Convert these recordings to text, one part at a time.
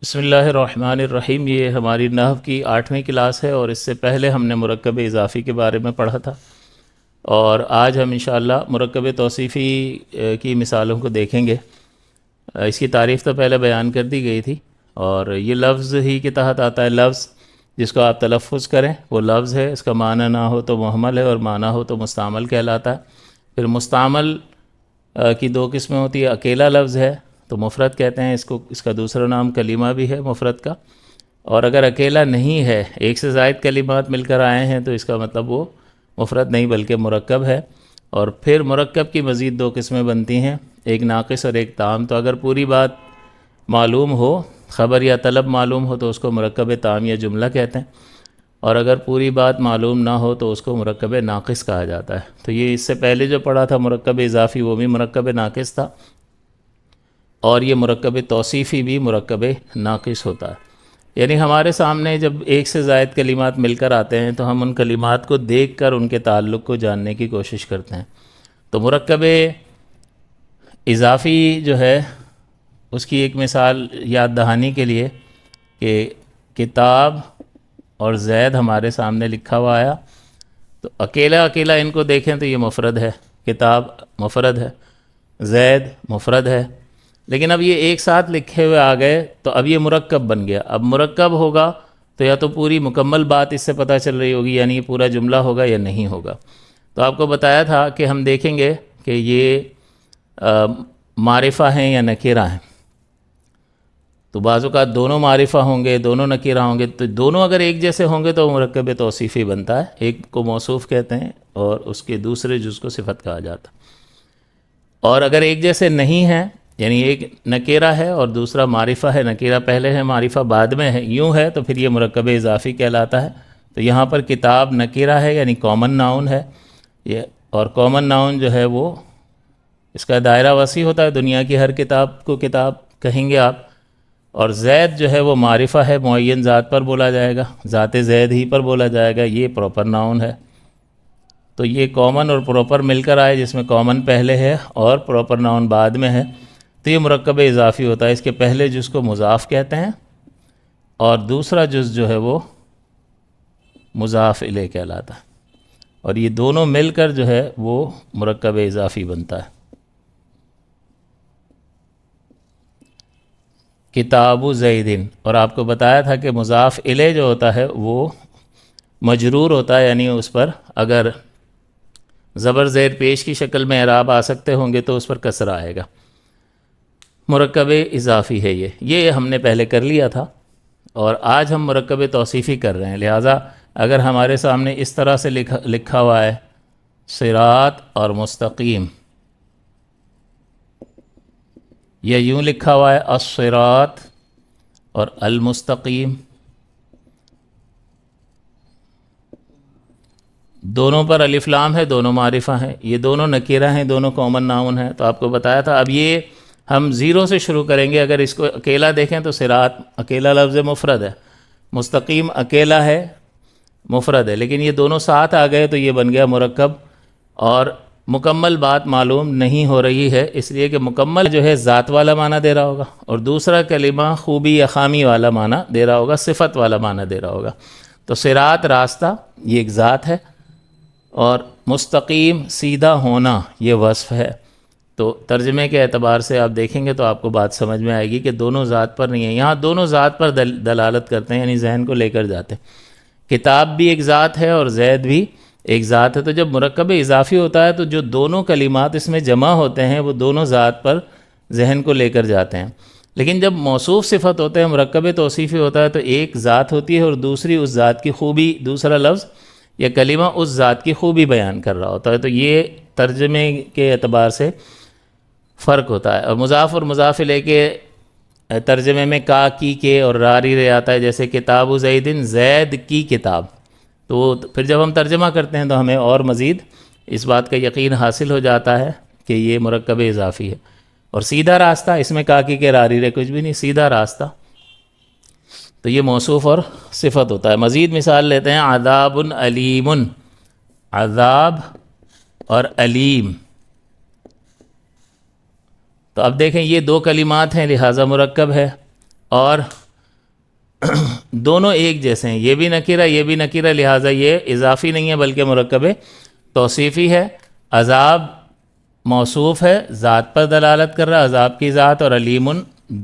بسم اللہ الرحمن الرحیم۔ یہ ہماری نحو کی 8ویں کلاس ہے اور اس سے پہلے ہم نے مرکب اضافی کے بارے میں پڑھا تھا، اور آج ہم انشاءاللہ مرکب توصیفی کی مثالوں کو دیکھیں گے۔ اس کی تعریف تو پہلے بیان کر دی گئی تھی، اور یہ لفظ ہی کے تحت آتا ہے۔ لفظ جس کو آپ تلفظ کریں وہ لفظ ہے، اس کا معنی نہ ہو تو محمل ہے، اور معنی ہو تو مستعمل کہلاتا ہے۔ پھر مستعمل کی دو قسمیں ہوتی ہے۔ اکیلا لفظ ہے تو مفرد کہتے ہیں اس کو، اس کا دوسرا نام کلمہ بھی ہے مفرد کا۔ اور اگر اکیلا نہیں ہے، ایک سے زائد کلمات مل کر آئے ہیں، تو اس کا مطلب وہ مفرد نہیں بلکہ مرکب ہے۔ اور پھر مرکب کی مزید دو قسمیں بنتی ہیں، ایک ناقص اور ایک تام۔ تو اگر پوری بات معلوم ہو، خبر یا طلب معلوم ہو، تو اس کو مرکب تام یا جملہ کہتے ہیں، اور اگر پوری بات معلوم نہ ہو تو اس کو مرکب ناقص کہا جاتا ہے۔ تو یہ اس سے پہلے جو پڑھا تھا مرکب اضافی، وہ بھی مرکب ناقص تھا، اور یہ مرکب توصیفی بھی مرکب ناقص ہوتا ہے۔ یعنی ہمارے سامنے جب ایک سے زائد کلمات مل کر آتے ہیں تو ہم ان کلمات کو دیکھ کر ان کے تعلق کو جاننے کی کوشش کرتے ہیں۔ تو مرکب اضافی جو ہے، اس کی ایک مثال یاد دہانی کے لیے کہ کتاب اور زید ہمارے سامنے لکھا ہوا آیا، تو اکیلا اکیلا ان کو دیکھیں تو یہ مفرد ہے، کتاب مفرد ہے، زید مفرد ہے۔ لیکن اب یہ ایک ساتھ لکھے ہوئے آ گئے تو اب یہ مرکب بن گیا۔ اب مرکب ہوگا تو یا تو پوری مکمل بات اس سے پتہ چل رہی ہوگی، یعنی یہ پورا جملہ ہوگا یا نہیں ہوگا۔ تو آپ کو بتایا تھا کہ ہم دیکھیں گے کہ یہ معرفہ ہیں یا نکرہ ہیں۔ تو بعض اوقات دونوں معرفہ ہوں گے، دونوں نکرہ ہوں گے، تو دونوں اگر ایک جیسے ہوں گے تو مرکب توصیفی بنتا ہے۔ ایک کو موصوف کہتے ہیں اور اس کے دوسرے جز کو صفت کہا جاتا ہے۔ اور اگر ایک جیسے نہیں ہیں، یعنی ایک نکرہ ہے اور دوسرا معرفہ ہے، نکرہ پہلے ہے معرفہ بعد میں ہے، یوں ہے، تو پھر یہ مرکب اضافی کہلاتا ہے۔ تو یہاں پر کتاب نکرہ ہے، یعنی کامن ناؤن ہے یہ، اور کامن ناؤن جو ہے وہ اس کا دائرہ وسیع ہوتا ہے، دنیا کی ہر کتاب کو کتاب کہیں گے آپ۔ اور زید جو ہے وہ معرفہ ہے، معین ذات پر بولا جائے گا، ذات زید ہی پر بولا جائے گا، یہ پراپر ناؤن ہے۔ تو یہ کامن اور پراپر مل کر آئے، جس میں کامن پہلے ہے اور پراپر ناؤن بعد میں ہے، تو یہ مرکب اضافی ہوتا ہے۔ اس کے پہلے جز کو مضاف کہتے ہیں اور دوسرا جز جو ہے وہ مضاف الیہ کہلاتا ہے، اور یہ دونوں مل کر جو ہے وہ مرکب اضافی بنتا ہے۔ کتاب زیدن، اور آپ کو بتایا تھا کہ مضاف الیہ جو ہوتا ہے وہ مجرور ہوتا ہے، یعنی اس پر اگر زبر زیر پیش کی شکل میں اعراب آ سکتے ہوں گے تو اس پر کسر آئے گا۔ مرکب اضافی ہے یہ ہم نے پہلے کر لیا تھا، اور آج ہم مرکب توصیفی کر رہے ہیں۔ لہٰذا اگر ہمارے سامنے اس طرح سے لکھا ہوا ہے صراط اور مستقیم، یا یوں لکھا ہوا ہے الصراط اور المستقیم، دونوں پر الف لام ہے، دونوں معرفہ ہیں، یہ دونوں نکرہ ہیں، دونوں کامن ناؤن ہیں۔ تو آپ کو بتایا تھا اب یہ ہم زیرو سے شروع کریں گے۔ اگر اس کو اکیلا دیکھیں تو صراط اکیلا لفظ مفرد ہے، مستقیم اکیلا ہے مفرد ہے، لیکن یہ دونوں ساتھ آ گئے تو یہ بن گیا مرکب۔ اور مکمل بات معلوم نہیں ہو رہی ہے، اس لیے کہ مکمل جو ہے ذات والا معنی دے رہا ہوگا، اور دوسرا کلمہ خوبی یا خامی والا معنی دے رہا ہوگا، صفت والا معنی دے رہا ہوگا۔ تو صراط راستہ یہ ایک ذات ہے، اور مستقیم سیدھا ہونا یہ وصف ہے۔ تو ترجمے کے اعتبار سے آپ دیکھیں گے تو آپ کو بات سمجھ میں آئے گی کہ دونوں ذات پر نہیں ہیں، یہاں دونوں ذات پر دلالت کرتے ہیں، یعنی ذہن کو لے کر جاتے ہیں۔ کتاب بھی ایک ذات ہے اور زید بھی ایک ذات ہے۔ تو جب مرکب اضافی ہوتا ہے تو جو دونوں کلمات اس میں جمع ہوتے ہیں وہ دونوں ذات پر ذہن کو لے کر جاتے ہیں۔ لیکن جب موصوف صفت ہوتے ہیں، مرکب توصیفی ہوتا ہے، تو ایک ذات ہوتی ہے اور دوسری اس ذات کی خوبی، دوسرا لفظ یا کلمہ اس ذات کی خوبی بیان کر رہا ہوتا ہے۔ تو یہ ترجمے کے اعتبار سے فرق ہوتا ہے۔ اور مضاف مضاف الیہ کے ترجمے میں کا کی کے اور راری رہ آتا ہے، جیسے کتاب زیدن زید کی کتاب۔ تو پھر جب ہم ترجمہ کرتے ہیں تو ہمیں اور مزید اس بات کا یقین حاصل ہو جاتا ہے کہ یہ مرکب اضافی ہے۔ اور سیدھا راستہ، اس میں کا کی کے راری رہ کچھ بھی نہیں، سیدھا راستہ، تو یہ موصوف اور صفت ہوتا ہے۔ مزید مثال لیتے ہیں، عذاب علیم، عذاب اور علیم۔ تو اب دیکھیں یہ دو کلمات ہیں، لہٰذا مرکب ہے، اور دونوں ایک جیسے ہیں، یہ بھی نکیرہ یہ بھی نکیرہ، لہٰذا یہ اضافی نہیں ہے بلکہ مرکب توصیفی ہے۔ عذاب موصوف ہے، ذات پر دلالت کر رہا، عذاب کی ذات، اور علیم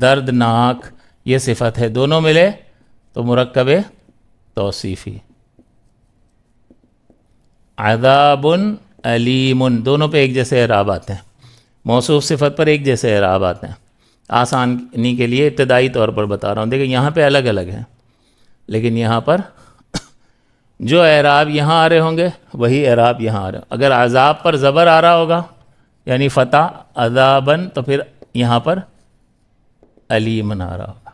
دردناک یہ صفت ہے، دونوں ملے تو مرکب توصیفی۔ عذاب علیم، دونوں پہ ایک جیسے اعراب آتے ہیں، موصوف صفت پر ایک جیسے اعراب آتے ہیں۔ آسانی کے لیے ابتدائی طور پر بتا رہا ہوں، دیکھیں یہاں پہ الگ الگ ہیں، لیکن یہاں پر جو اعراب یہاں آ رہے ہوں گے وہی اعراب یہاں آ رہے ہوں۔ اگر عذاب پر زبر آ رہا ہوگا یعنی فتح عذابن، تو پھر یہاں پر علیمن آ رہا ہوگا۔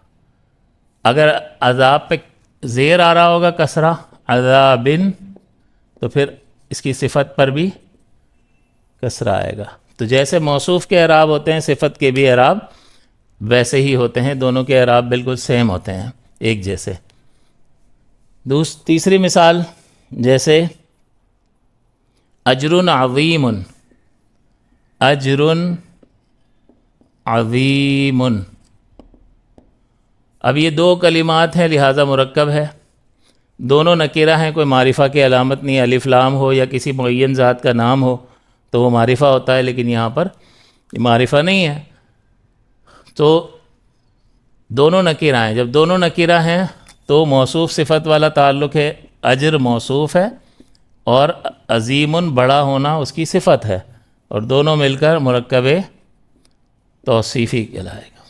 اگر عذاب پہ زیر آ رہا ہوگا کسرہ عذابن، تو پھر اس کی صفت پر بھی کسرہ آئے گا۔ تو جیسے موصوف کے اعراب ہوتے ہیں صفت کے بھی اعراب ویسے ہی ہوتے ہیں، دونوں کے اعراب بالکل سیم ہوتے ہیں، ایک جیسے۔ تیسری مثال جیسے اجر عظیم، اجر عظیم، اب یہ دو کلمات ہیں لہٰذا مرکب ہے، دونوں نکیرہ ہیں، کوئی معرفہ کی علامت نہیں، الف لام ہو یا کسی معین ذات کا نام ہو تو وہ معرفہ ہوتا ہے، لیکن یہاں پر معرفہ نہیں ہے، تو دونوں نکیرہ ہیں۔ جب دونوں نکیرہ ہیں تو موصوف صفت والا تعلق ہے، اجر موصوف ہے اور عظیم بڑا ہونا اس کی صفت ہے، اور دونوں مل کر مرکب توصیفی کہلائے گا۔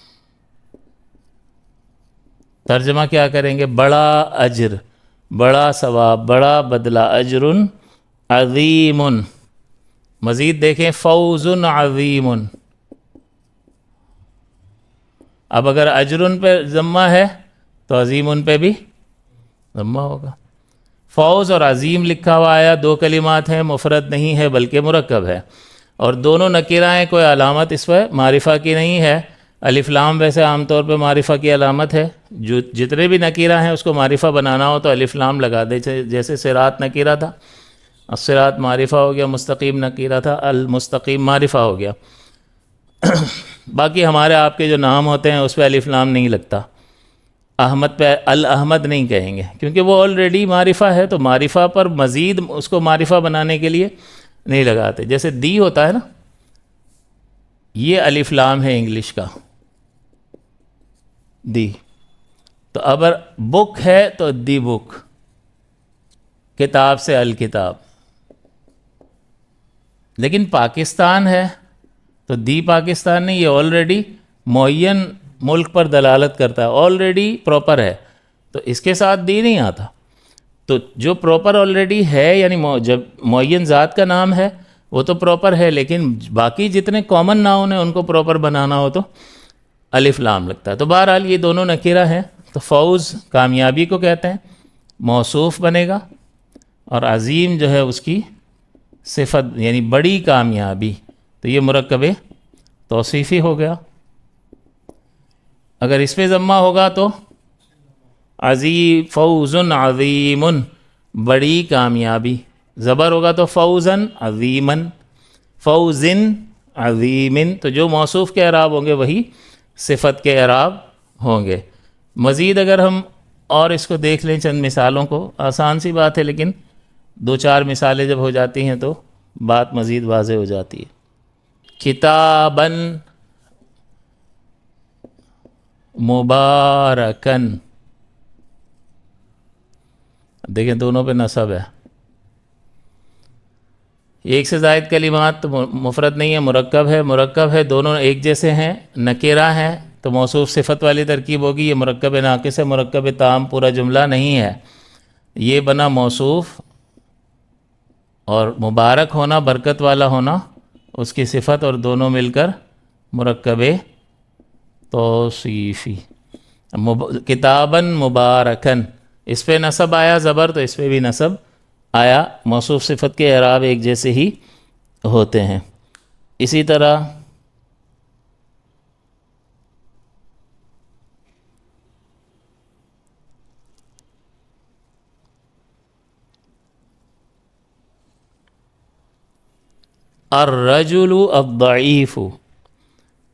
ترجمہ کیا کریں گے؟ بڑا اجر، بڑا ثواب، بڑا بدلہ، اجر عظیم۔ مزید دیکھیں فوز عظیم، اب اگر اجر پہ ضمہ ہے تو عظیم پہ بھی ضمہ ہوگا۔ فوز اور عظیم لکھا ہوا آیا، دو کلمات ہیں، مفرد نہیں ہے بلکہ مرکب ہے، اور دونوں نکیرہ ہیں، کوئی علامت اس پہ معرفہ کی نہیں ہے۔ الف لام ویسے عام طور پہ معرفہ کی علامت ہے، جو جتنے بھی نکیرہ ہیں اس کو معرفہ بنانا ہو تو الف لام لگا دے، جیسے صراط نکیرہ تھا، الصراط معرفہ ہو گیا، مستقیم نکیرہ تھا، المستقیم معرفہ ہو گیا۔ باقی ہمارے آپ کے جو نام ہوتے ہیں اس پہ الف لام نہیں لگتا، احمد پہ الاحمد نہیں کہیں گے کیونکہ وہ آلریڈی معرفہ ہے، تو معرفہ پر مزید اس کو معرفہ بنانے کے لیے نہیں لگاتے۔ جیسے دی ہوتا ہے نا، یہ الف لام ہے انگلش کا، دی، تو اگر بک ہے تو دی بک، کتاب سے الکتاب، لیکن پاکستان ہے تو دی پاکستان نہیں، یہ آلریڈی معین ملک پر دلالت کرتا ہے، آلریڈی پراپر ہے، تو اس کے ساتھ دی نہیں آتا۔ تو جو پراپر آلریڈی ہے، یعنی جب معین ذات کا نام ہے وہ تو پراپر ہے، لیکن باقی جتنے کامن ناؤن ہیں ان کو پراپر بنانا ہو تو الف لام لگتا ہے۔ تو بہرحال یہ دونوں نکیرہ ہیں، تو فوز کامیابی کو کہتے ہیں، موصوف بنے گا، اور عظیم جو ہے اس کی صفت یعنی بڑی کامیابی، تو یہ مرکب توصیفی ہو گیا۔ اگر اس پہ ضمہ ہوگا تو عظیم، فوز عظیم، بڑی کامیابی، زبر ہوگا تو فوزن عظیمن، فوزن عظیمن، تو جو موصوف کے اعراب ہوں گے وہی صفت کے اعراب ہوں گے۔ مزید اگر ہم اور اس کو دیکھ لیں چند مثالوں کو، آسان سی بات ہے لیکن دو چار مثالیں جب ہو جاتی ہیں تو بات مزید واضح ہو جاتی ہے۔ کتاباً مبارکن، دیکھیں دونوں پہ نصب ہے، ایک سے زائد کلمات تو مفرد نہیں ہے، مرکب ہے، مرکب ہے، دونوں ایک جیسے ہیں، نکیرہ ہیں تو موصوف صفت والی ترکیب ہوگی، یہ مرکب ناقص ہے، مرکب تام پورا جملہ نہیں ہے، یہ بنا موصوف، اور مبارک ہونا، برکت والا ہونا اس کی صفت، اور دونوں مل کر مرکب توصیفی۔ کتاباً مبارکن، اس پہ نصب آیا زبر تو اس پہ بھی نصب آیا، موصوف صفت کے اعراب ایک جیسے ہی ہوتے ہیں۔ اسی طرح الرجل الضعیف،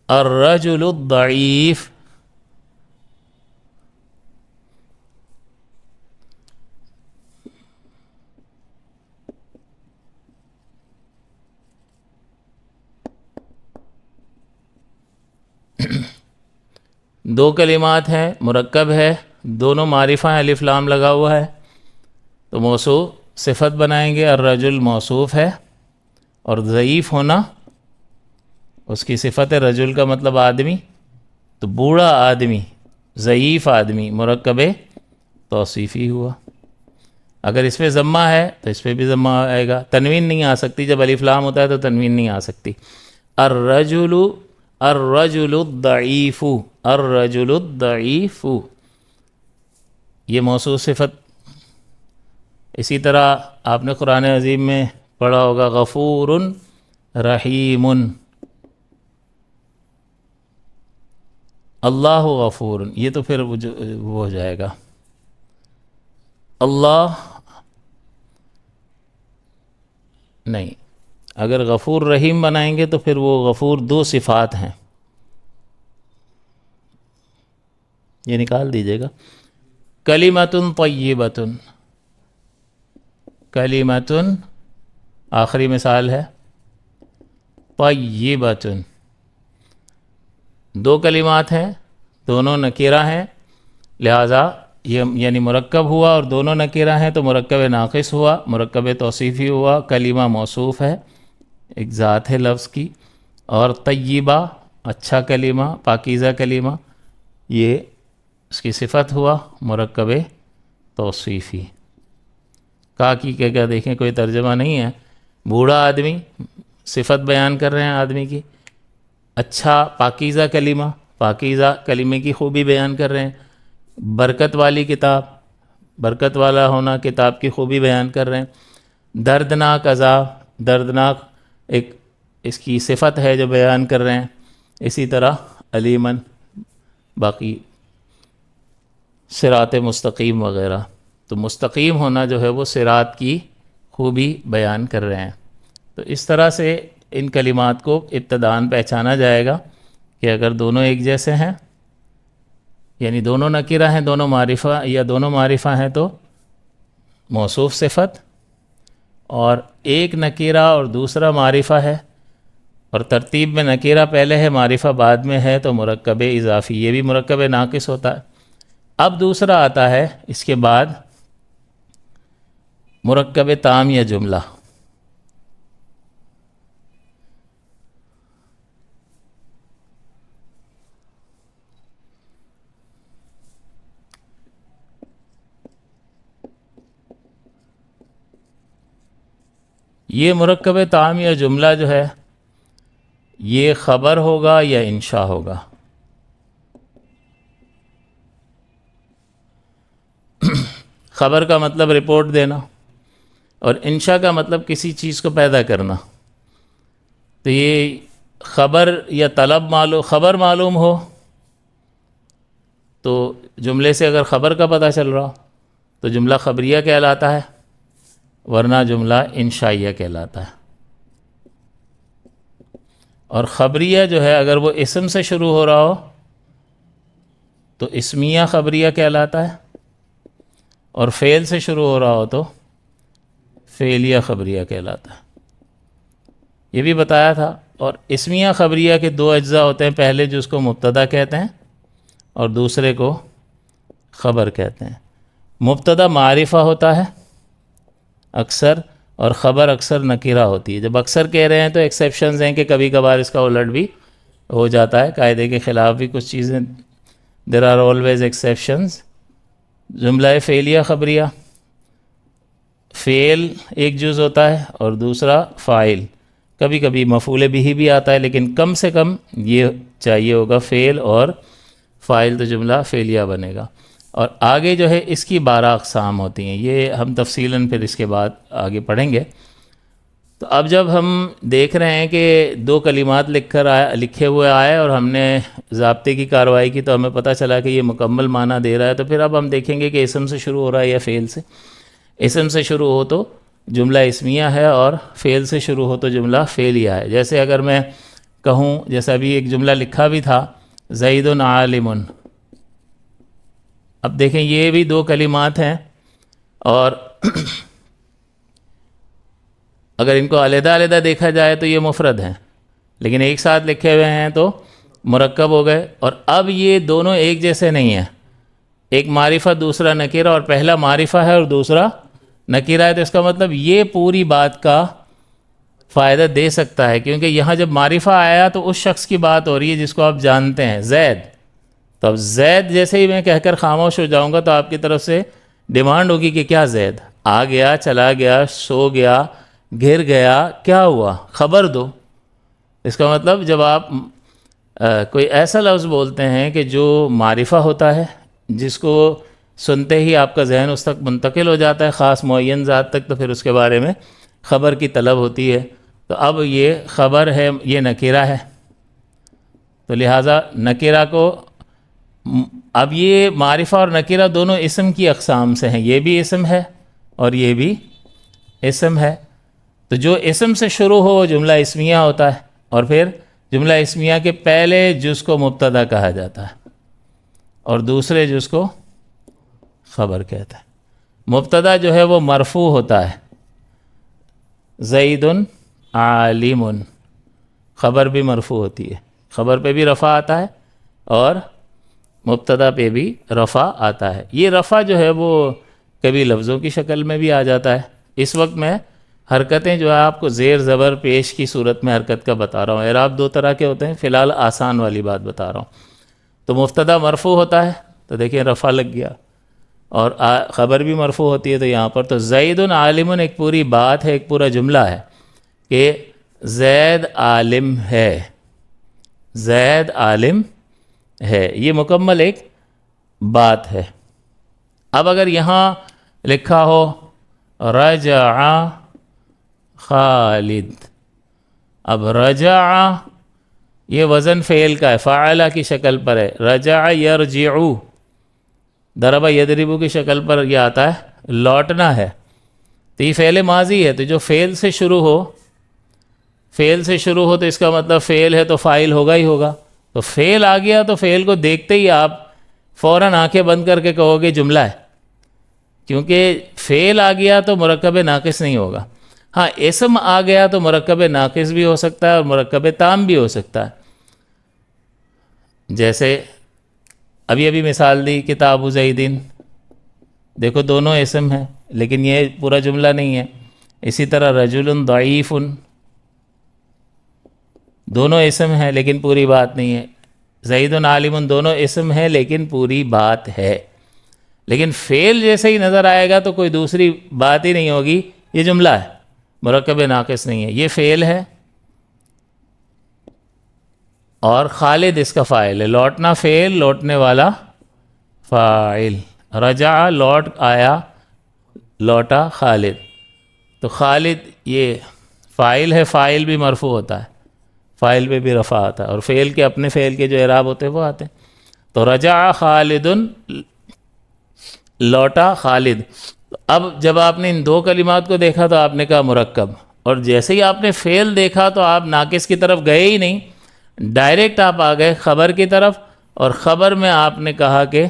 الرجل الضعیف، دو کلمات ہیں، مرکب ہے، دونوں معرفہ ہیں، الف لام لگا ہوا ہے، تو موصوف صفت بنائیں گے، الرجل موصوف ہے، اور ضعیف ہونا اس کی صفت ہے، رجل کا مطلب آدمی، تو بوڑھا آدمی، ضعیف آدمی مرکب توصیفی ہوا۔ اگر اس پہ ضمہ ہے تو اس پہ بھی ضمہ آئے گا، تنوین نہیں آ سکتی، جب الف لام ہوتا ہے تو تنوین نہیں آ سکتی۔ الرجل، الرجل الضعیف، الرجل الضعیف، یہ موصوف صفت۔ اسی طرح آپ نے قرآن عظیم میں پڑھا ہوگا غفور رحیم، اللہ غفور، یہ تو پھر وہ ہو جائے گا، اللہ نہیں، اگر غفور رحیم بنائیں گے تو پھر وہ غفور دو صفات ہیں، یہ نکال دیجیے گا۔ کلمۃ طیبۃ، کلمۃ آخری مثال ہے، طیبۃ، دو کلمات ہیں، دونوں نکیرہ ہیں، لہذا یہ یعنی مرکب ہوا اور دونوں نکیرہ ہیں تو مرکب ناقص ہوا، مرکب توصیفی ہوا، کلمہ موصوف ہے، ایک ذات ہے لفظ کی، اور طیبہ اچھا کلمہ، پاکیزہ کلمہ، یہ اس کی صفت ہوا، مرکب توصیفی۔ کا کی کیا دیکھیں کوئی ترجمہ نہیں ہے، بوڑھا آدمی صفت بیان کر رہے ہیں آدمی کی، اچھا پاکیزہ کلمہ، پاکیزہ کلمے کی خوبی بیان کر رہے ہیں، برکت والی کتاب، برکت والا ہونا کتاب کی خوبی بیان کر رہے ہیں، دردناک عذاب، دردناک ایک اس کی صفت ہے جو بیان کر رہے ہیں، اسی طرح علیمن باقی صراط مستقیم وغیرہ، تو مستقیم ہونا جو ہے وہ صراط کی خوبی بیان کر رہے ہیں۔ تو اس طرح سے ان کلمات کو ابتداً پہچانا جائے گا کہ اگر دونوں ایک جیسے ہیں، یعنی دونوں نکرہ ہیں، دونوں معرفہ یا دونوں معرفہ ہیں تو موصوف صفت، اور ایک نکرہ اور دوسرا معرفہ ہے اور ترتیب میں نکرہ پہلے ہے معرفہ بعد میں ہے تو مرکب اضافی، یہ بھی مرکب ناقص ہوتا ہے۔ اب دوسرا آتا ہے اس کے بعد مرکب تام یا جملہ۔ یہ مرکب تام یا جملہ جو ہے یہ خبر ہوگا یا انشاء ہوگا؟ خبر کا مطلب رپورٹ دینا اور انشاء کا مطلب کسی چیز کو پیدا کرنا، تو یہ خبر یا طلب معلوم، خبر معلوم ہو تو جملے سے اگر خبر کا پتہ چل رہا تو جملہ خبریہ کہلاتا ہے، ورنہ جملہ انشائیہ کہلاتا ہے۔ اور خبریہ جو ہے اگر وہ اسم سے شروع ہو رہا ہو تو اسمیہ خبریہ کہلاتا ہے، اور فعل سے شروع ہو رہا ہو تو فعلیہ خبریہ کہلاتا ہے، یہ بھی بتایا تھا۔ اور اسمیہ خبریہ کے دو اجزاء ہوتے ہیں، پہلے جو اس کو مبتدا کہتے ہیں اور دوسرے کو خبر کہتے ہیں۔ مبتدا معرفہ ہوتا ہے اکثر، اور خبر اکثر نکرہ ہوتی ہے۔ جب اکثر کہہ رہے ہیں تو ایکسیپشنز ہیں کہ کبھی کبھار اس کا الٹ بھی ہو جاتا ہے، قاعدے کے خلاف بھی کچھ چیزیں، دیر آر آلویز ایکسیپشنز۔ جملہ فعلیہ خبریہ، فعل ایک جز ہوتا ہے اور دوسرا فاعل، کبھی کبھی مفعول بھی بھی آتا ہے، لیکن کم سے کم یہ چاہیے ہوگا فعل اور فاعل، تو جملہ فعلیہ بنے گا۔ اور آگے جو ہے اس کی 12 اقسام ہوتی ہیں، یہ ہم تفصیلاً پھر اس کے بعد آگے پڑھیں گے۔ تو اب جب ہم دیکھ رہے ہیں کہ دو کلمات لکھے ہوئے آئے اور ہم نے ضابطے کی کارروائی کی تو ہمیں پتہ چلا کہ یہ مکمل معنی دے رہا ہے، تو پھر اب ہم دیکھیں گے کہ اسم سے شروع ہو رہا ہے یا فعل سے۔ اسم سے شروع ہو تو جملہ اسمیہ ہے، اور فعل سے شروع ہو تو جملہ فعلیہ ہے۔ جیسے اگر میں کہوں، جیسا ابھی ایک جملہ لکھا بھی تھا، زید عالم، اب دیکھیں یہ بھی دو کلمات ہیں، اور اگر ان کو علیحدہ علیحدہ دیکھا جائے تو یہ مفرد ہیں، لیکن ایک ساتھ لکھے ہوئے ہیں تو مرکب ہو گئے، اور اب یہ دونوں ایک جیسے نہیں ہیں، ایک معرفہ دوسرا نکیرہ، اور پہلا معرفہ ہے اور دوسرا نکیرہ ہے، تو اس کا مطلب یہ پوری بات کا فائدہ دے سکتا ہے، کیونکہ یہاں جب معرفہ آیا تو اس شخص کی بات ہو رہی ہے جس کو آپ جانتے ہیں، زید. تو اب زید جیسے ہی میں کہہ کر خاموش ہو جاؤں گا تو آپ کی طرف سے ڈیمانڈ ہوگی کہ کیا زید آ گیا، چلا گیا، سو گیا، گر گیا، کیا ہوا، خبر دو. اس کا مطلب جب آپ کوئی ایسا لفظ بولتے ہیں کہ جو معرفہ ہوتا ہے، جس کو سنتے ہی آپ کا ذہن اس تک منتقل ہو جاتا ہے خاص معین ذات تک، تو پھر اس کے بارے میں خبر کی طلب ہوتی ہے. تو اب یہ خبر ہے، یہ نکیرہ ہے، تو لہٰذا نکیرہ کو اب یہ معرفہ اور نکیرہ دونوں اسم کی اقسام سے ہیں، یہ بھی اسم ہے اور یہ بھی اسم ہے. تو جو اسم سے شروع ہو وہ جملہ اسمیہ ہوتا ہے، اور پھر جملہ اسمیہ کے پہلے جز کو مبتدا کہا جاتا ہے اور دوسرے جز کو خبر کہتا ہے. مبتدا جو ہے وہ مرفوع ہوتا ہے، زید عالم، خبر بھی مرفوع ہوتی ہے، خبر پہ بھی رفع آتا ہے اور مبتدا پہ بھی رفع آتا ہے. یہ رفع جو ہے وہ کبھی لفظوں کی شکل میں بھی آ جاتا ہے. اس وقت میں حرکتیں جو ہے آپ کو زیر زبر پیش کی صورت میں حرکت کا بتا رہا ہوں. اعراب دو طرح کے ہوتے ہیں، فی الحال آسان والی بات بتا رہا ہوں. تو مبتدا مرفوع ہوتا ہے تو دیکھیں رفع لگ گیا، اور خبر بھی مرفوع ہوتی ہے. تو یہاں پر تو زید عالم ایک پوری بات ہے، ایک پورا جملہ ہے کہ زید عالم ہے، زید عالم ہے، یہ مکمل ایک بات ہے. اب اگر یہاں لکھا ہو رجع خالد، اب رجع یہ وزن فعل کا ہے، فاعلہ کی شکل پر ہے. رجع یرجعو، ضرب یضرب کی شکل پر یہ آتا ہے، لوٹنا ہے. تو یہ فعل ماضی ہے، تو جو فعل سے شروع ہو، فعل سے شروع ہو تو اس کا مطلب فعل ہے تو فاعل ہوگا ہی ہوگا. تو فعل آ گیا تو فعل کو دیکھتے ہی آپ فوراً آنکھیں بند کر کے کہو گے جملہ ہے، کیونکہ فعل آ گیا تو مرکب ناقص نہیں ہوگا. ہاں اسم آ گیا تو مرکب ناقص بھی ہو سکتا ہے اور مرکب تام بھی ہو سکتا ہے. جیسے ابھی مثال دی کتاب زیدین، دیکھو دونوں اسم ہیں لیکن یہ پورا جملہ نہیں ہے. اسی طرح رجل ضعیف، دونوں اسم ہیں لیکن پوری بات نہیں ہے. زید عالم دونوں اسم ہیں لیکن پوری بات ہے. لیکن فعل جیسے ہی نظر آئے گا تو کوئی دوسری بات ہی نہیں ہوگی، یہ جملہ ہے، مرکب ناقص نہیں ہے، یہ فعل ہے. اور خالد اس کا فاعل ہے، لوٹنا فعل، لوٹنے والا فاعل. رجع لوٹ آیا، لوٹا خالد. تو خالد یہ فاعل ہے، فاعل بھی مرفوع ہوتا ہے، فاعل پہ بھی رفع آتا ہے، اور فعل کے اپنے فعل کے جو اعراب ہوتے ہیں وہ آتے ہیں. تو رجع خالد، لوٹا خالد. اب جب آپ نے ان دو کلمات کو دیکھا تو آپ نے کہا مرکب، اور جیسے ہی آپ نے فعل دیکھا تو آپ ناقص کی طرف گئے ہی نہیں، ڈائریکٹ آپ آ گئے خبر کی طرف. اور خبر میں آپ نے کہا کہ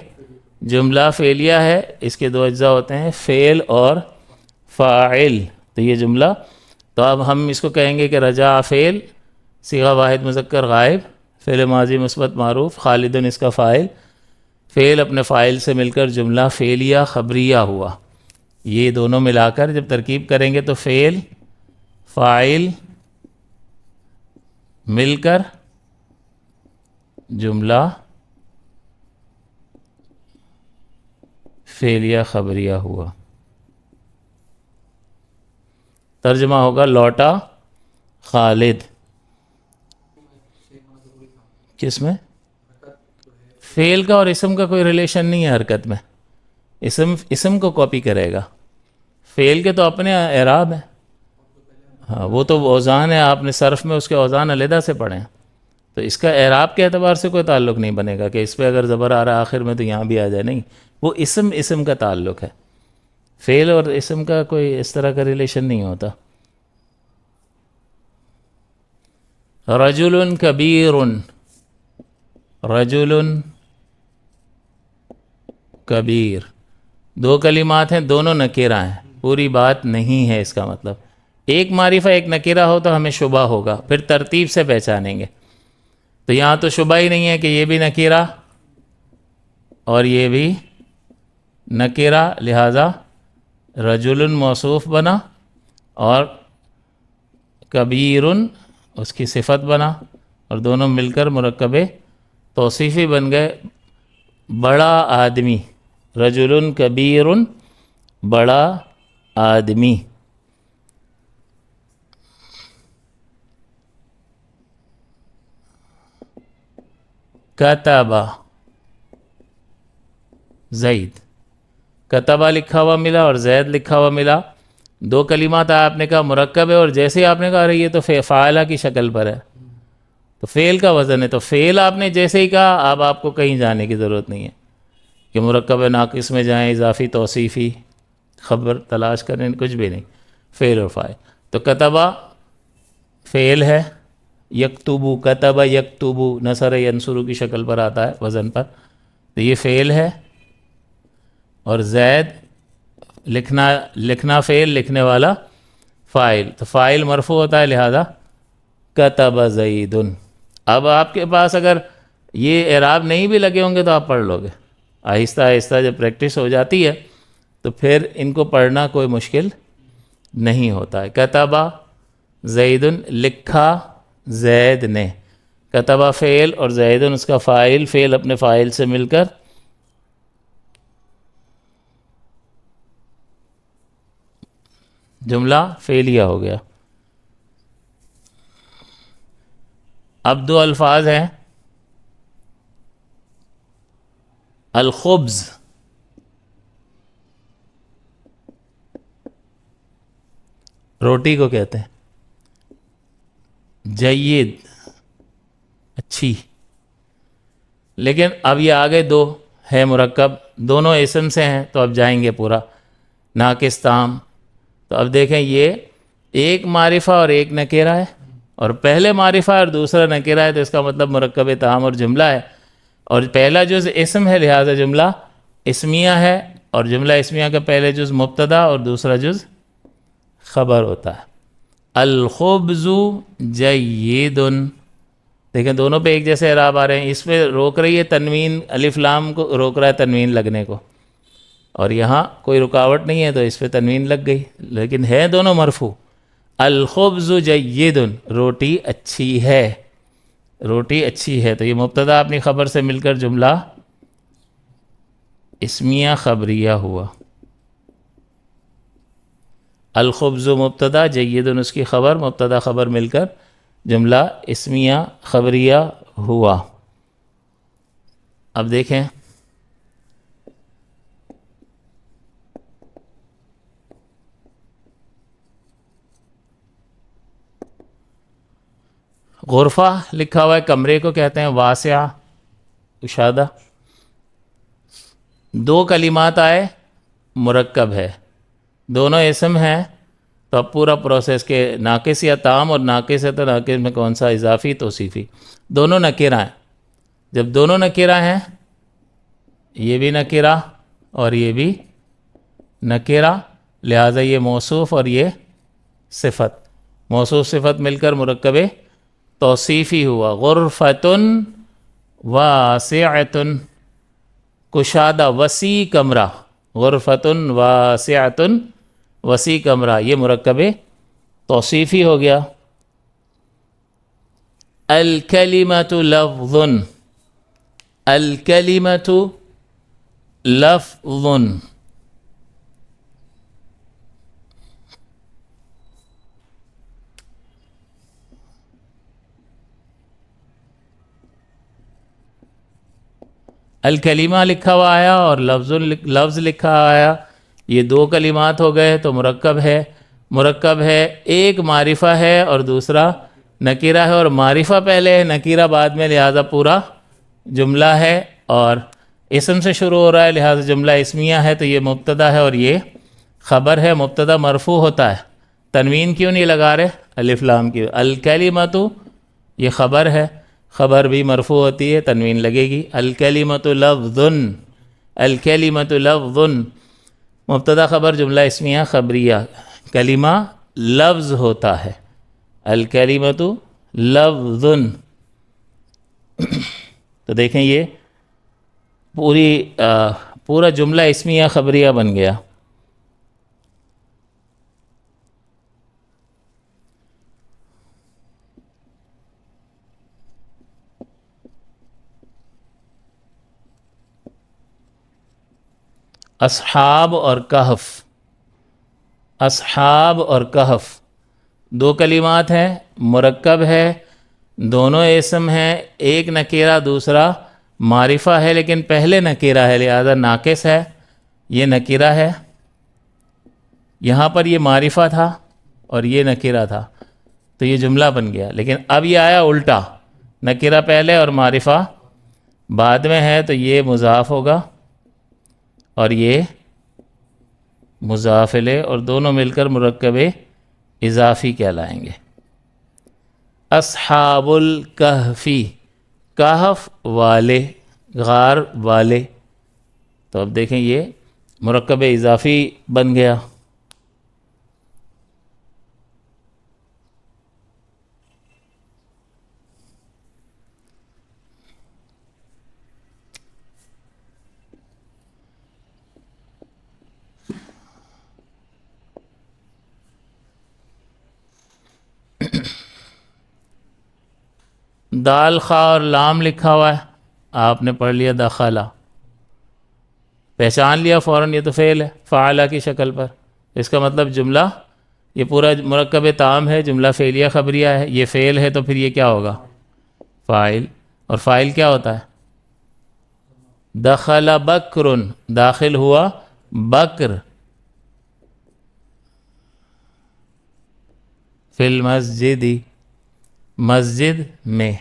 جملہ فعلیہ ہے، اس کے دو اجزاء ہوتے ہیں، فعل اور فاعل. تو یہ جملہ، تو اب ہم اس کو کہیں گے کہ رجع فعل، صیغہ واحد مذکر غائب، فعل ماضی مثبت معروف، خالدن اس کا فاعل، فعل اپنے فاعل سے مل کر جملہ فعلیہ خبریہ ہوا. یہ دونوں ملا کر جب ترکیب کریں گے تو فعل فاعل مل کر جملہ فعلیہ خبریہ ہوا. ترجمہ ہوگا لوٹا خالد. کس میں؟ فعل کا اور اسم کا کوئی ریلیشن نہیں ہے حرکت میں، اسم کو کاپی کرے گا، فعل کے تو اپنے اعراب ہیں. ہاں وہ تو اوزان ہے، آپ نے صرف میں اس کے اوزان علیحدہ سے پڑھے ہیں، تو اس کا اعراب کے اعتبار سے کوئی تعلق نہیں بنے گا کہ اس پہ اگر زبر آ رہا ہے آخر میں تو یہاں بھی آ جائے. نہیں، وہ اسم کا تعلق ہے، فعل اور اسم کا کوئی اس طرح کا ریلیشن نہیں ہوتا. رجل کبیر، رجل کبیر، دو کلمات ہیں، دونوں نکیرہ ہیں، پوری بات نہیں ہے. اس کا مطلب ایک معرفہ ایک نکیرہ ہو تو ہمیں شبہ ہوگا، پھر ترتیب سے پہچانیں گے. تو یہاں تو شبہ ہی نہیں ہے کہ یہ بھی نکیرہ اور یہ بھی نکیرہ، لہذا رجل موصوف بنا اور کبیر اس کی صفت بنا، اور دونوں مل کر مرکب توصیفی بن گئے، بڑا آدمی، رجل کبیر، بڑا آدمی۔ کتبہ زید، کتبہ لکھا ہوا ملا اور زید لکھا ہوا ملا، دو کلمات آپ نے کہا مرکب ہے، اور جیسے آپ نے کہا رہی ہے تو فاعلہ کی شکل پر ہے، تو فعل کا وزن ہے، تو فعل آپ نے جیسے ہی کہا، اب آپ کو کہیں جانے کی ضرورت نہیں ہے کہ مرکب ناقص میں جائیں، اضافی توصیفی خبر تلاش کریں، کچھ بھی نہیں، فعل اور فاعل۔ تو کتبہ فعل ہے، یکتبو، کتبہ یکتبو، نصر ینصرو کی شکل پر آتا ہے وزن پر، تو یہ فعل ہے، اور زید لکھنا فعل، لکھنے والا فاعل، تو فاعل مرفوع ہوتا ہے، لہذا کتب زید۔ اب آپ کے پاس اگر یہ اعراب نہیں بھی لگے ہوں گے تو آپ پڑھ لو گے، آہستہ آہستہ جب پریکٹس ہو جاتی ہے تو پھر ان کو پڑھنا کوئی مشکل نہیں ہوتا ہے۔ کتبہ زید، لکھا زید نے، کتبہ فعل اور زید اس کا فاعل، فعل اپنے فاعل سے مل کر جملہ فعلیہ ہو گیا۔ اب دو الفاظ ہیں، الخبز، روٹی کو کہتے ہیں، جید، اچھی، لیکن اب یہ آگے دو ہے مرکب، دونوں اسم سے ہیں، تو اب جائیں گے پورا ناقص تام۔ تو اب دیکھیں یہ ایک معرفہ اور ایک نکیرہ ہے، اور پہلے معرفہ اور دوسرا نکیرہ ہے، تو اس کا مطلب مرکب تام اور جملہ ہے، اور پہلا جز اسم ہے، لہذا جملہ اسمیہ ہے، اور جملہ اسمیہ کا پہلے جز مبتدا اور دوسرا جز خبر ہوتا ہے۔ الخبز جید، دیکھیں دونوں پہ ایک جیسے اعراب آ رہے ہیں، اس پہ روک رہی ہے تنوین، الف لام کو روک رہا ہے تنوین لگنے کو، اور یہاں کوئی رکاوٹ نہیں ہے تو اس پہ تنوین لگ گئی، لیکن ہے دونوں مرفوع۔ الخبز جید، روٹی اچھی ہے، روٹی اچھی ہے، تو یہ مبتدا اپنی خبر سے مل کر جملہ اسمیہ خبریہ ہوا۔ الخبز مبتدا، جید اس کی خبر، مبتدا خبر مل کر جملہ اسمیہ خبریہ ہوا۔ اب دیکھیں غرفہ لکھا ہوا ہے، کمرے کو کہتے ہیں، واسعہ، کشادہ، دو کلمات آئے، مرکب ہے، دونوں اسم ہیں، تو اب پورا پروسیس کے ناقص یا تام، اور ناقص ہے تو ناقص میں کون سا، اضافی توصیفی، دونوں نکرہ ہیں۔ جب دونوں نکرہ ہیں، یہ بھی نکرہ اور یہ بھی نکرہ، لہٰذا یہ موصوف اور یہ صفت، موصوف صفت مل کر مرکب توصیفی ہوا۔ غرفتن واسعتن، کشادہ، وسیع کمرہ، غرفتن واسعتن، وسیع کمرہ، یہ مرکب توصیفی ہو گیا۔ الکلمۃ لفظ، الکلمۃ لفظ، الکلمہ لکھا ہوا آیا اور لفظ لکھا آیا، یہ دو کلمات ہو گئے تو مرکب ہے، مرکب ہے، ایک معرفہ ہے اور دوسرا نکیرہ ہے، اور معرفہ پہلے ہے نکیرہ بعد میں، لہذا پورا جملہ ہے، اور اسم سے شروع ہو رہا ہے، لہذا جملہ اسمیہ ہے، تو یہ مبتدا ہے اور یہ خبر ہے، مبتدا مرفوع ہوتا ہے، تنوین کیوں نہیں لگا رہے الف لام کی، الکلمۃ یہ خبر ہے، خبر بھی مرفوع ہوتی ہے، تنوین لگے گی۔ الکلمۃ لفظ، الکلمۃ لفظ، مبتدا خبر جملہ اسمیہ خبریہ، کلمہ لفظ ہوتا ہے، الکلمۃ لفظ، تو دیکھیں یہ پورا جملہ اسمیہ خبریہ بن گیا. اصحاب اور کہف، اصحاب اور کہف دو کلمات ہیں، مرکب ہے، دونوں اسم ہیں، ایک نکیرہ دوسرا معرفہ ہے، لیکن پہلے نکیرہ ہے لہذا ناقص ہے، یہ نکیرہ ہے. یہاں پر یہ معرفہ تھا اور یہ نکیرہ تھا تو یہ جملہ بن گیا. لیکن اب یہ آیا الٹا، نکیرہ پہلے اور معرفہ بعد میں ہے، تو یہ مضاف ہوگا اور یہ مضاف الیہ، اور دونوں مل کر مرکب اضافی کہلائیں گے. اصحاب الکہفی، کہف والے، غار والے. تو اب دیکھیں یہ مرکب اضافی بن گیا. دال خا اور لام لکھا ہوا ہے، آپ نے پڑھ لیا دخلا، پہچان لیا فوراً یہ تو فعل ہے فعلہ کی شکل پر. اس کا مطلب جملہ یہ پورا مرکب تام ہے، جملہ فعلیہ خبریہ ہے، یہ فعل ہے تو پھر یہ کیا ہوگا؟ فاعل. اور فاعل کیا ہوتا ہے؟ دخل بکر، داخل ہوا بکر فی المسجد، مسجد میں،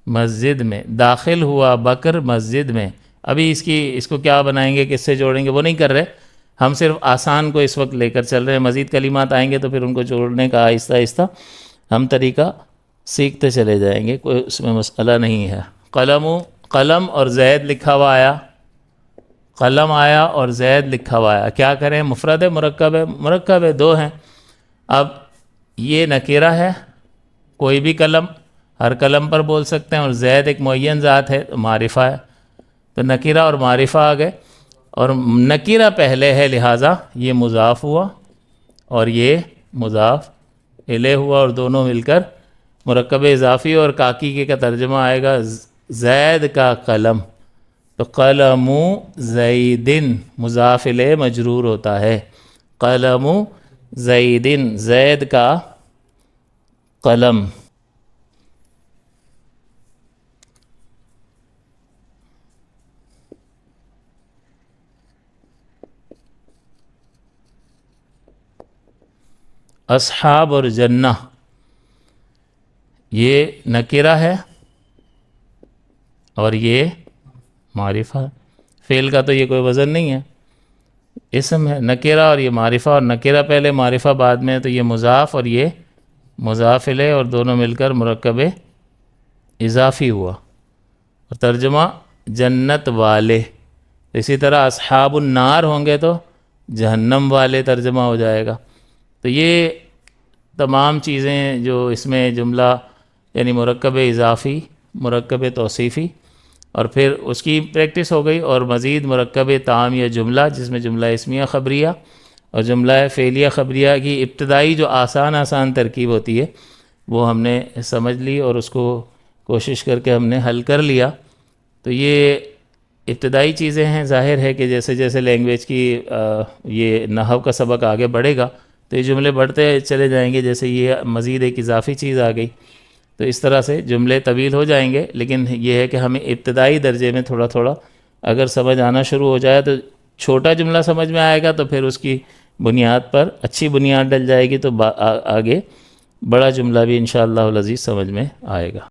مسجد میں داخل ہوا بکر مسجد میں. ابھی اس کو کیا بنائیں گے، کس سے جوڑیں گے وہ نہیں کر رہے، ہم صرف آسان کو اس وقت لے کر چل رہے ہیں. مزید کلمات آئیں گے تو پھر ان کو جوڑنے کا آہستہ آہستہ ہم طریقہ سیکھتے چلے جائیں گے، کوئی اس میں مسئلہ نہیں ہے. قلم اور زید لکھا ہوا آیا، قلم آیا اور زید لکھا ہوا آیا، کیا کریں؟ مفرد ہے مرکب ہے؟ مرکب ہے، دو ہیں. اب یہ نکیرہ ہے، کوئی بھی قلم ہر قلم پر بول سکتے ہیں، اور زید ایک معین ذات ہے تو معرفہ ہے. تو نکیرہ اور معرفہ آ گئے، اور نکیرہ پہلے ہے لہٰذا یہ مضاف ہوا اور یہ مضاف الیہ ہوا، اور دونوں مل کر مرکب اضافی. اور کاکی کے کا ترجمہ آئے گا زید کا قلم، تو قلم زیدن مضاف الیہ مجرور ہوتا ہے. قلم زیدن، زید کا قلم. اصحاب اور جنہ یہ نکرہ ہے اور یہ معرفہ ہے. فعل کا تو یہ کوئی وزن نہیں ہے، اسم ہے. نکرہ اور یہ معرفہ، اور نکرہ پہلے معرفہ بعد میں، تو یہ مضاف اور یہ مضاف الیہ، اور دونوں مل کر مرکب اضافی ہوا. اور ترجمہ جنت والے. اسی طرح اصحاب النار ہوں گے تو جہنم والے ترجمہ ہو جائے گا. تو یہ تمام چیزیں جو اس میں جملہ یعنی مرکب اضافی، مرکب توصیفی، اور پھر اس کی پریکٹس ہو گئی. اور مزید مرکب تام یا جملہ جس میں جملہ اسمیہ خبریہ اور جملہ فعلیہ خبریہ کی ابتدائی جو آسان ترکیب ہوتی ہے وہ ہم نے سمجھ لی اور اس کو کوشش کر کے ہم نے حل کر لیا. تو یہ ابتدائی چیزیں ہیں. ظاہر ہے کہ جیسے جیسے لینگویج کی یہ نحو کا سبق آگے بڑھے گا تو یہ جملے بڑھتے چلے جائیں گے. جیسے یہ مزید ایک اضافی چیز آ گئی تو اس طرح سے جملے طویل ہو جائیں گے. لیکن یہ ہے کہ ہمیں ابتدائی درجے میں تھوڑا تھوڑا اگر سمجھ آنا شروع ہو جائے تو چھوٹا جملہ سمجھ میں آئے گا، تو پھر اس کی بنیاد پر اچھی بنیاد ڈل جائے گی تو آگے بڑا جملہ بھی انشاءاللہ العزیز سمجھ میں آئے گا.